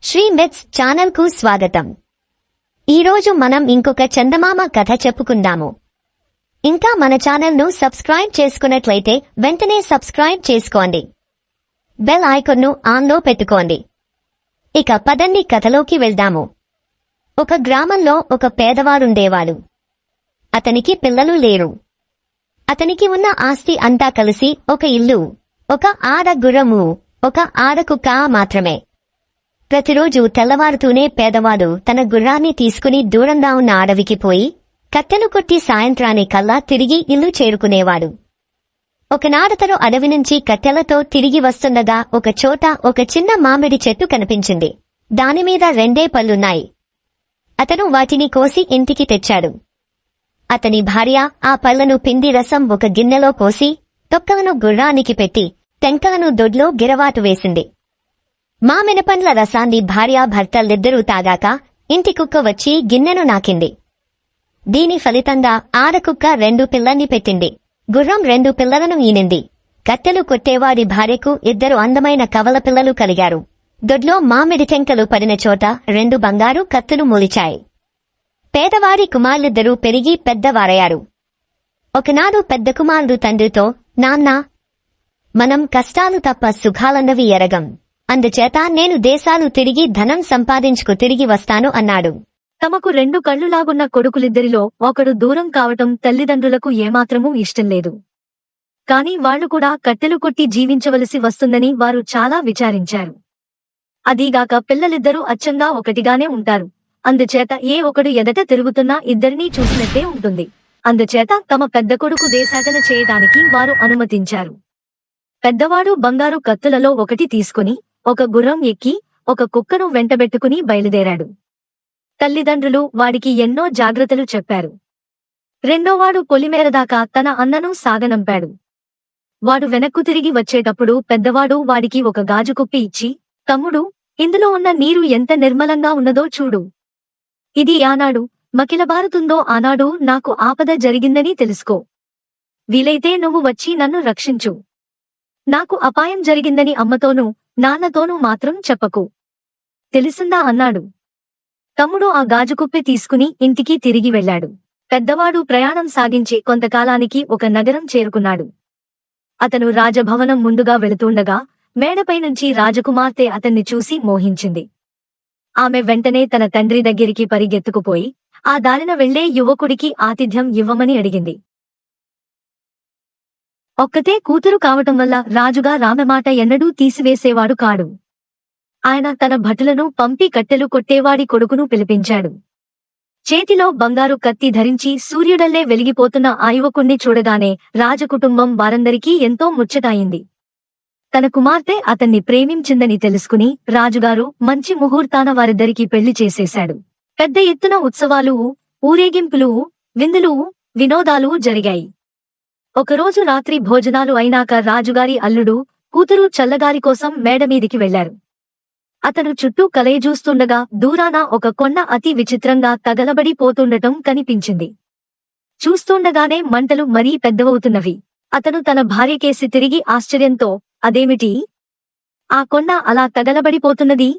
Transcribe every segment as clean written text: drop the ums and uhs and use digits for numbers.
Shri myths channel కు స్వాగతం. ఈరోజు మనం ఇంకొక చందమామ కథ చెప్పుకుందాము. ఇంకా మన ఛానల్ ను సబ్స్క్రైబ్ చేసుకున్నట్లయితే వెంటనే సబ్స్క్రైబ్ చేసుకోండి. బెల్ ఐకాన్ ను ఆన్ లో పెట్టుకోండి. ఇక పదండి కథలోకి వెళ్దాము. ఒక గ్రామంలో ఒక పేదవారుండేవాడు. అతనికి పిల్లలు లేరు. అతనికి ఉన్న ఆస్తి అంతా కలిసి ఒక ఇల్లు, ఒక ఆడ గుర్రము, ఒక ఆడకుక్క మాత్రమే. ప్రతిరోజు తెల్లవారుతూనే పేదవాడు తన గుర్రాన్ని తీసుకుని దూరంగా ఉన్న అడవికి పోయి కట్టెలు కొట్టి సాయంత్రానికల్లా తిరిగి ఇల్లు చేరుకునేవాడు. ఒకనాడతను అడవి నుంచి కట్టెలతో తిరిగి వస్తుండగా ఒక చోట ఒక చిన్న మామిడి చెట్టు కనిపించింది. దానిమీద 2 పళ్ళున్నాయి. అతను వాటిని కోసి ఇంటికి తెచ్చాడు. అతని భార్య ఆ పళ్లను పిండి రసం ఒక గిన్నెలో పోసి తొక్కలను గుర్రానికి పెట్టి టెంకలను దొడ్లో గిరవాటు వేసింది. మామిడి పండ్ల రసాన్ని భార్యాభర్తలిద్దరూ తాగాక ఇంటి కుక్క వచ్చి గిన్నెను నాకింది. దీని ఫలితంగా ఆడకుక్క 2 పిల్లల్ని పెట్టింది. గుర్రం 2 పిల్లలను ఈనింది. కట్టెలు కొట్టేవాడి భార్యకు 2 అందమైన కవల పిల్లలు కలిగారు. దొడ్లో మామిడి టెంకలు పడిన చోట 2 బంగారు కత్తులు మొలిచాయి. పేదవాడి కుమారులిద్దరూ పెరిగి పెద్దవారయ్యారు. ఒకనాడు పెద్ద కుమారుడు తండ్రితో, నాన్నా, మనం కష్టాలు తప్ప సుఖాలన్నవి ఎరగం. అందుచేత నేను దేశాలు తిరిగి ధనం సంపాదించుకు తిరిగి వస్తాను అన్నాడు. తమకు 2 కళ్లులాగున్న కొడుకులిద్దరిలో ఒకడు దూరం కావటం తల్లిదండ్రులకు ఏమాత్రమూ ఇష్టం లేదు. కాని వాళ్లు కూడా కట్టెలు కొట్టి జీవించవలసి వస్తుందని వారు చాలా విచారించారు. అదీగాక పిల్లలిద్దరూ అచ్చంగా ఒకటిగానే ఉంటారు. అందుచేత ఏ ఒకడు ఎదట తిరుగుతున్నా ఇద్దరినీ చూసినట్టే ఉంటుంది. అందుచేత తమ పెద్ద కొడుకు దేశాటన చేయడానికి వారు అనుమతించారు. పెద్దవాడు బంగారు కత్తులలో ఒకటి తీసుకుని ఒక గుర్రం ఎక్కి ఒక కుక్కను వెంటబెట్టుకుని బయలుదేరాడు. తల్లిదండ్రులు వాడికి ఎన్నో జాగ్రత్తలు చెప్పారు. రెండోవాడు పొలిమేరదాకా తన అన్నను సాగనంపాడు. వాడు వెనక్కు తిరిగి వచ్చేటప్పుడు పెద్దవాడు వాడికి ఒక గాజు కుప్పి ఇచ్చి, తమ్ముడు, ఇందులో ఉన్న నీరు ఎంత నిర్మలంగా ఉన్నదో చూడు. ఇది ఆనాడు మకిలబారుతుందో ఆనాడు నాకు ఆపద జరిగిందని తెలుసుకో. వీలైతే నువ్వు వచ్చి నన్ను రక్షించు. నాకు అపాయం జరిగిందని అమ్మతోనూ నాన్నతోనూ మాత్రం చెప్పకు. తెలిసిందా అన్నాడు. తమ్ముడు ఆ గాజుకుప్పి తీసుకుని ఇంటికి తిరిగి వెళ్లాడు. పెద్దవాడు ప్రయాణం సాగించి కొంతకాలానికి ఒక నగరం చేరుకున్నాడు. అతను రాజభవనం ముందుగా వెళుతుండగా మేడపైనుంచి రాజకుమార్తె అతన్ని చూసి మోహించింది. ఆమె వెంటనే తన తండ్రి దగ్గరికి పరిగెత్తుకుపోయి ఆ దారిన వెళ్లే యువకుడికి ఆతిథ్యం ఇవ్వమని అడిగింది. ఒక్కతే కూతురు కావటం వల్ల రాజుగా ఆమె మాట ఎన్నడూ తీసివేసేవాడు కాడు. ఆయన తన భటులను పంపి కట్టెలు కొట్టేవాడి కొడుకును పిలిపించాడు. చేతిలో బంగారు కత్తి ధరించి సూర్యుడల్లే వెలిగిపోతున్న ఆ యువకుణ్ణి చూడగానే రాజకుటుంబం వారందరికీ ఎంతో ముచ్చటాయింది. తన కుమార్తె అతన్ని ప్రేమించిందని తెలుసుకుని రాజుగారు మంచి ముహూర్తాన వారిద్దరికీ పెళ్లి చేసేశాడు. పెద్ద ఎత్తున ఉత్సవాలు, ఊరేగింపులు, విందులు, వినోదాలు జరిగాయి. ఒకరోజు రాత్రి భోజనాలు అయినాక రాజుగారి అల్లుడు, కూతురు చల్లగారి కోసం మేడమీదికి వెళ్లారు. అతను చుట్టూ కలయజూస్తుండగా దూరాన ఒక కొండ అతి విచిత్రంగా తగలబడి పోతుండటం కనిపించింది. చూస్తుండగానే మంటలు మరీ పెద్దవవుతున్నవి. అతను తన భార్యకేసి తిరిగి ఆశ్చర్యంతో, అదేమిటి? ఆ కొండ అలా తగలబడిపోతున్నది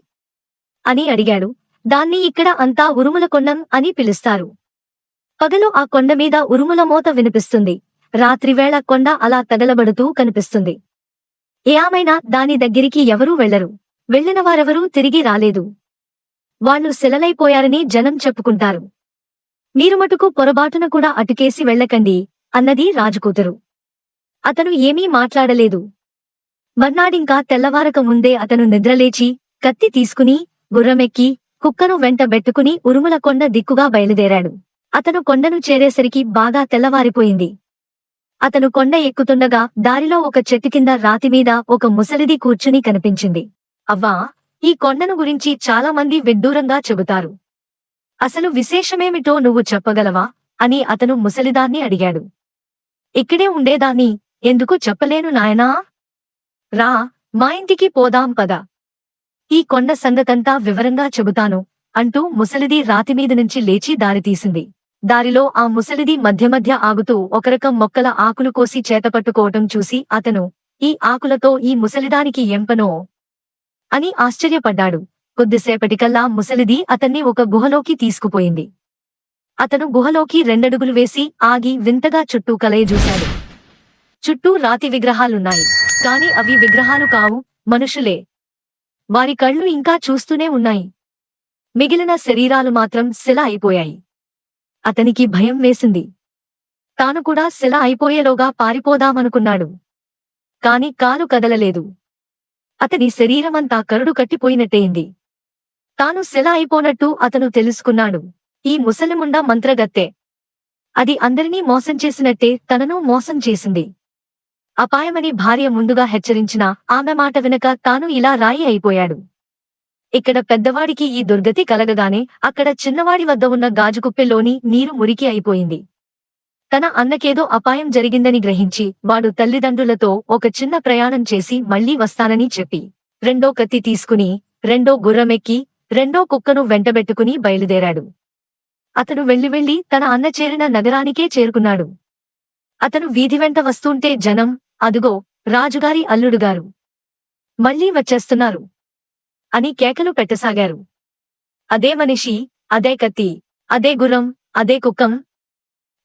అని అడిగాడు. దాన్ని ఇక్కడ అంతా ఉరుముల కొండం అని పిలుస్తారు. పగలు ఆ కొండమీద ఉరుముల మోత వినిపిస్తుంది. రాత్రివేళ కొండ అలా తగలబడుతూ కనిపిస్తుంది. ఏమైనా దాని దగ్గరికి ఎవరూ వెళ్లరు. వెళ్లిన వారెవరూ తిరిగి రాలేదు. వాళ్ళు శిలలైపోయారని జనం చెప్పుకుంటారు. మీరు మటుకు పొరబాటున కూడా అటుకేసి వెళ్లకండి అన్నది రాజుకూతురు. అతను ఏమీ మాట్లాడలేదు. మర్నాడింకా తెల్లవారక ముందే అతను నిద్రలేచి కత్తి తీసుకుని గుర్రమెక్కి కుక్కను వెంటబెట్టుకుని ఉరుముల కొండ దిక్కుగా బయలుదేరాడు. అతను కొండను చేరేసరికి బాగా తెల్లవారిపోయింది. అతను కొండ ఎక్కుతుండగా దారిలో ఒక చెట్టు కింద రాతిమీద ఒక ముసలిది కూర్చుని కనిపించింది. అవ్వా, ఈ కొండను గురించి చాలా మంది విడ్డూరంగా చెబుతారు. అసలు విశేషమేమిటో నువ్వు చెప్పగలవా అని అతను ముసలిదాన్ని అడిగాడు. ఇక్కడే ఉండేదాన్ని, ఎందుకు చెప్పలేను నాయనా? రా, మా ఇంటికి పోదాం పద. ఈ కొండ సంగతంతా వివరంగా చెబుతాను అంటూ ముసలిది రాతిమీద నుంచి లేచి దారితీసింది. దారిలో ఆ ముసలిది మధ్య మధ్య ఆగుతూ ఒకరకం మొక్కల ఆకులు కోసి చేతపట్టుకోవటం చూసి అతను, ఈ ఆకులతో ఈ ముసలిదానికి ఎంపనో అని ఆశ్చర్యపడ్డాడు. కొద్దిసేపటికల్లా ముసలిది అతన్ని ఒక గుహలోకి తీసుకుపోయింది. అతను గుహలోకి 2 అడుగులు వేసి ఆగి వింతగా చుట్టూ కలయజూశాడు. చుట్టూ రాతి విగ్రహాలున్నాయి. కాని అవి విగ్రహాలు కావు, మనుషులే. వారి కళ్ళు ఇంకా చూస్తూనే ఉన్నాయి. మిగిలిన శరీరాలు మాత్రం శిల అయిపోయాయి. అతనికి భయం వేసింది. తాను కూడా శిల అయిపోయేలోగా పారిపోదామనుకున్నాడు. కాని కాలు కదలలేదు. అతని శరీరమంతా కరుడు కట్టిపోయినట్టయింది. తాను శిల అయిపోనట్టు అతను తెలుసుకున్నాడు. ఈ ముసలిముండ మంత్రగత్తె. అది అందరినీ మోసం చేసినట్టే తనను మోసం చేసింది. అపాయమని భార్య ముందుగా హెచ్చరించినా ఆమె మాట వినక తాను ఇలా రాయి అయిపోయాడు. ఇక్కడ పెద్దవాడికి ఈ దుర్గతి కలగగానే అక్కడ చిన్నవాడి వద్ద ఉన్న గాజుకుప్పెలోని నీరు మురికి అయిపోయింది. తన అన్నకేదో అపాయం జరిగిందని గ్రహించి వాడు తల్లిదండ్రులతో ఒక చిన్న ప్రయాణం చేసి మళ్లీ వస్తానని చెప్పి 2వ కత్తి తీసుకుని 2వ గుర్రమెక్కి 2వ కుక్కను వెంటబెట్టుకుని బయలుదేరాడు. అతను వెళ్లి తన అన్న చేరిన నగరానికే చేరుకున్నాడు. అతను వీధి వెంట వస్తుంటే జనం, అదుగో రాజుగారి అల్లుడుగారు మళ్లీ వచ్చేస్తున్నారు అని కేకలు పెట్టసాగారు. అదే మనిషి, అదే కత్తి, అదే గుర్రం, అదే కుక్కం.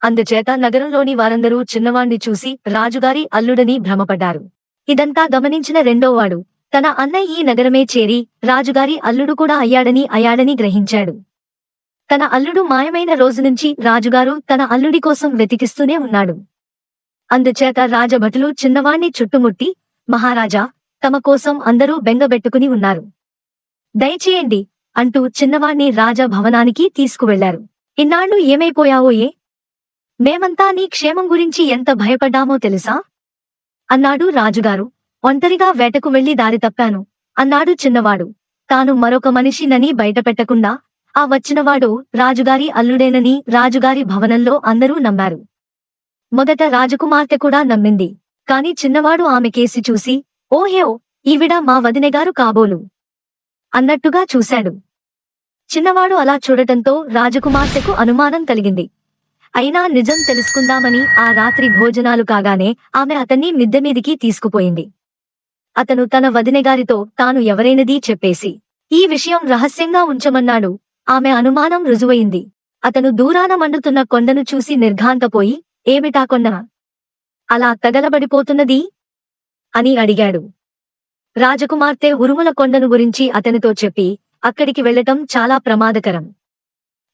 అందుచేత నగరంలోని వారందరూ చిన్నవాణ్ణి చూసి రాజుగారి అల్లుడని భ్రమపడ్డారు. ఇదంతా గమనించిన రెండోవాడు తన అన్న ఈ నగరమే చేరి రాజుగారి అల్లుడు కూడా అయ్యాడని గ్రహించాడు. తన అల్లుడు మాయమైన రోజునుంచి రాజుగారు తన అల్లుడి కోసం వెతికిస్తూనే ఉన్నాడు. అందుచేత రాజభటులు చిన్నవాణ్ణి చుట్టుముట్టి, మహారాజా, తమ కోసం అందరూ బెంగబెట్టుకుని ఉన్నారు. దయచేయండి అంటూ చిన్నవాణ్ణి రాజభవనానికి తీసుకువెళ్లారు. ఇన్నాళ్లు ఏమైపోయావోయే? మేమంతా నీ క్షేమం గురించి ఎంత భయపడ్డామో తెలుసా? అన్నాడు రాజుగారు. ఒంటరిగా వేటకు వెళ్లి దారి తప్పాను అన్నాడు చిన్నవాడు. తాను మరొక మనిషినని బయటపెట్టకుండా ఆ వచ్చినవాడు రాజుగారి అల్లుడేనని రాజుగారి భవనంలో అందరూ నమ్మారు. మొదట రాజకుమార్తె కూడా నమ్మింది. కాని చిన్నవాడు ఆమె కేసి చూసి, ఓహో, ఈవిడ మా వదినెగారు కాబోలు అన్నట్టుగా చూశాడు. చిన్నవాడు అలా చూడటంతో రాజకుమార్తెకు అనుమానం కలిగింది. అయినా నిజం తెలుసుకుందామని ఆ రాత్రి భోజనాలు కాగానే ఆమె అతన్ని మిద్దెమీదికి తీసుకుపోయింది. అతను తన వదినెగారితో తాను ఎవరైనదీ చెప్పేసి ఈ విషయం రహస్యంగా ఉంచమన్నాడు. ఆమె అనుమానం రుజువయింది. అతను దూరాన మండుతున్న కొండను చూసి నిర్ఘాంతపోయి, ఏమిటా కొండ అలా తగలబడిపోతున్నది అని అడిగాడు. రాజకుమార్తె ఉరుముల కొండను గురించి అతనితో చెప్పి, అక్కడికి వెళ్లటం చాలా ప్రమాదకరం.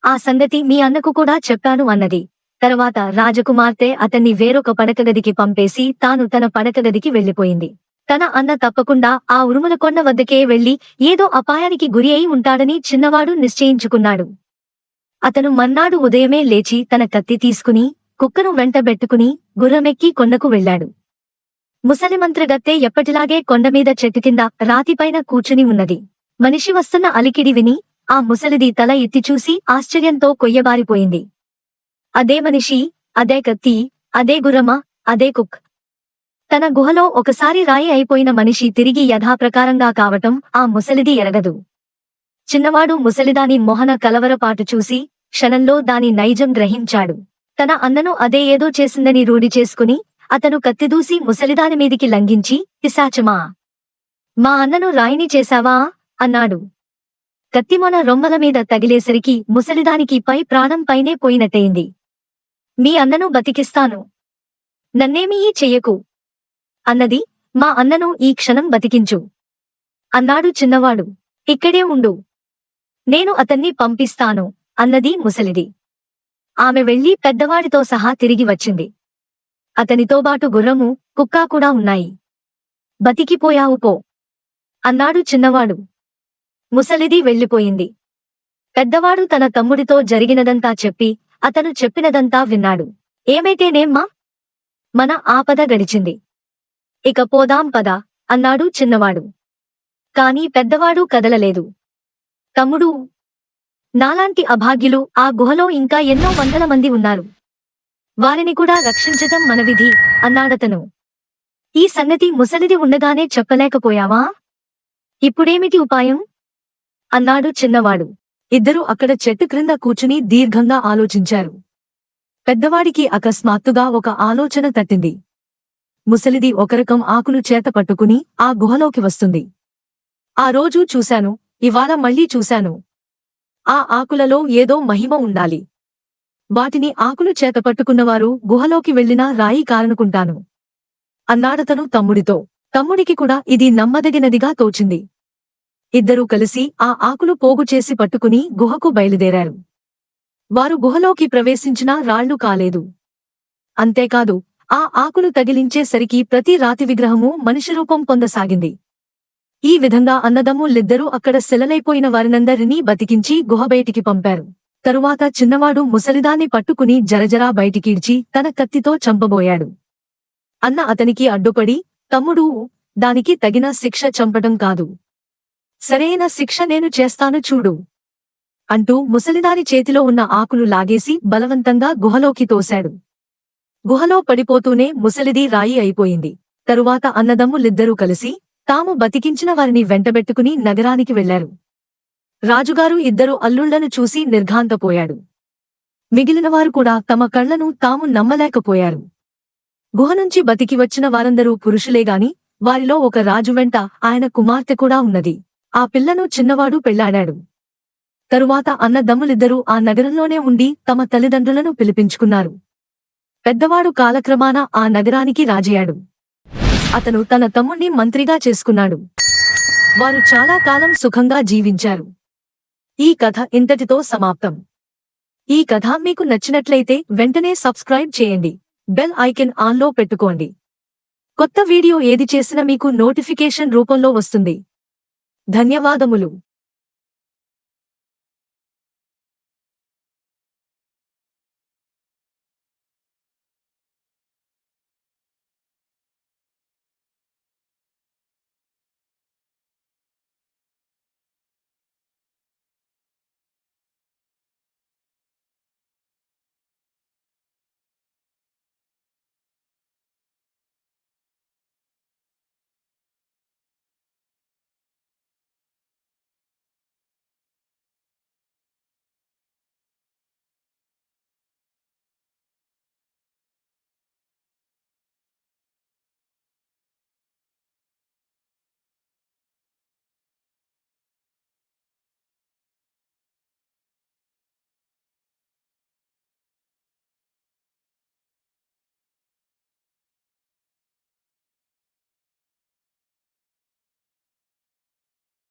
ఆ సంగతి మీ అన్నకు కూడా చెప్పాను అన్నది. తర్వాత రాజకుమార్తె అతన్ని వేరొక పడకగదికి పంపేసి తాను తన పడకగదికి వెళ్లిపోయింది. తన అన్న తప్పకుండా ఆ ఉరుముల కొండ వద్దకే వెళ్లి ఏదో అపాయానికి గురి అయి ఉంటాడని చిన్నవాడు నిశ్చయించుకున్నాడు. అతను మర్నాడు ఉదయమే లేచి తన కత్తి తీసుకుని కుక్కను వెంటబెట్టుకుని గుర్రమెక్కి కొండకు వెళ్లాడు. ముసలిమంత్రగత్తె ఎప్పటిలాగే కొండమీద చెట్టు కింద రాతిపైన కూర్చుని ఉన్నది. మనిషి వస్తున్న అలికిడి విని ఆ ముసలిది తల ఎత్తి చూసి ఆశ్చర్యంతో కొయ్యబారిపోయింది. అదే మనిషి, అదే కత్తి, అదే గుర్రమా, అదే కుక్. తన గుహలో ఒకసారి రాయి అయిపోయిన మనిషి తిరిగి యథాప్రకారంగా కావటం ఆ ముసలిది ఎరగదు. చిన్నవాడు ముసలిదాని మొహన కలవరపాటు చూసి క్షణంలో దాని నైజం గ్రహించాడు. తన అన్నను అదే ఏదో చేసిందని రూఢి చేసుకుని అతను కత్తిదూసి ముసలిదాని మీదికి లంఘించి, పిశాచమా, మా అన్నను రాయిని చేశావా అన్నాడు. కత్తిమొన రొమ్మల మీద తగిలేసరికి ముసలిదానికి పై ప్రాణం పైనే పోయినట్టయింది. మీ అన్నను బతికిస్తాను, నన్నేమీ చెయ్యకు అన్నది. మా అన్నను ఈ క్షణం బతికించు అన్నాడు చిన్నవాడు. ఇక్కడే ఉండు, నేను అతన్ని పంపిస్తాను అన్నది ముసలిది. ఆమె వెళ్లి పెద్దవాడితో సహా తిరిగి వచ్చింది. అతనితోబాటు గుర్రము, కుక్కా కూడా ఉన్నాయి. బతికిపోయావు పో అన్నాడు చిన్నవాడు. ముసలిది వెళ్లిపోయింది. పెద్దవాడు తన తమ్ముడితో జరిగినదంతా చెప్పి అతను చెప్పినదంతా విన్నాడు. ఏమైతేనేమ్మా, మన ఆపద గడిచింది, ఇక పోదాం పద అన్నాడు చిన్నవాడు. కాని పెద్దవాడు కదలలేదు. తమ్ముడూ, నాలాంటి అభాగ్యులు ఆ గుహలో ఇంకా ఎన్నో వందల మంది ఉన్నారు. వారిని కూడా రక్షించటం మన విధి అన్నాడతను. ఈ సంగతి ముసలిది ఉండగానే చెప్పలేకపోయావా? ఇప్పుడేమిటి ఉపాయం అన్నాడు చిన్నవాడు. ఇద్దరూ అక్కడ చెట్టు క్రింద కూర్చుని దీర్ఘంగా ఆలోచించారు. పెద్దవాడికి అకస్మాత్తుగా ఒక ఆలోచన తట్టింది. ముసలిది ఒకరకం ఆకులు చేత పట్టుకుని ఆ గుహలోకి వస్తుంది. ఆ రోజు చూశాను, ఇవాళ మళ్ళీ చూశాను. ఆ ఆకులలో ఏదో మహిమ ఉండాలి. వాటిని ఆకులు చేతపట్టుకున్నవారు గుహలోకి వెళ్లినా రాయి కారనుకుంటాను అన్నాడతను తమ్ముడితో. తమ్ముడికి కూడా ఇది నమ్మదగినదిగా తోచింది. ఇద్దరూ కలిసి ఆ ఆకులు పోగు చేసి పట్టుకుని గుహకు బయలుదేరారు. వారు గుహలోకి ప్రవేశించినా రాళ్లు కాలేదు. అంతేకాదు, ఆ ఆకులు తగిలించేసరికి ప్రతి రాతి విగ్రహము మనిషి రూపం పొందసాగింది. ఈ విధంగా అన్నదమ్ములిద్దరూ అక్కడ శిలలైపోయిన వారినందరినీ బతికించి గుహ బయటికి పంపారు. తరువాత చిన్నవాడు ముసలిదాన్ని పట్టుకుని జరజరా బయటికీడ్చి తన కత్తితో చంపబోయాడు. అన్న అతనికి అడ్డుపడి, తమ్ముడూ, దానికి తగిన శిక్ష చంపటం కాదు. సరైన శిక్ష నేను చేస్తాను చూడు అంటూ ముసలిదాని చేతిలో ఉన్న ఆకులు లాగేసి బలవంతంగా గుహలోకి తోశాడు. గుహలో పడిపోతూనే ముసలిది రాయి అయిపోయింది. తరువాత అన్నదమ్ములిద్దరూ కలిసి తాము బతికించిన వారిని వెంటబెట్టుకుని నగరానికి వెళ్లారు. రాజుగారు ఇద్దరు అల్లుళ్లను చూసి నిర్ఘాంతపోయాడు. మిగిలినవారు కూడా తమ కళ్లను తాము నమ్మలేకపోయారు. గుహనుంచి బతికి వచ్చిన వారందరూ పురుషులేగాని వారిలో ఒక రాజు వెంట ఆయన కుమార్తె కూడా ఉన్నది. ఆ పిల్లను చిన్నవాడు పెళ్లాడాడు. తరువాత అన్నదమ్ములిద్దరూ ఆ నగరంలోనే ఉండి తమ తల్లిదండ్రులను పిలిపించుకున్నారు. పెద్దవాడు కాలక్రమాన ఆ నగరానికి రాజయ్యాడు. అతను తన తమ్ముణ్ణి మంత్రిగా చేసుకున్నాడు. వారు చాలా కాలం సుఖంగా జీవించారు. ఈ కథ ఇంతటితో సమాప్తం. ఈ కథ మీకు నచ్చినట్లయితే వెంటనే సబ్స్క్రైబ్ చేయండి. బెల్ ఐకాన్ ఆన్లో పెట్టుకోండి. కొత్త వీడియో ఏది చేసినా మీకు నోటిఫికేషన్ రూపంలో వస్తుంది. ధన్యవాదములు.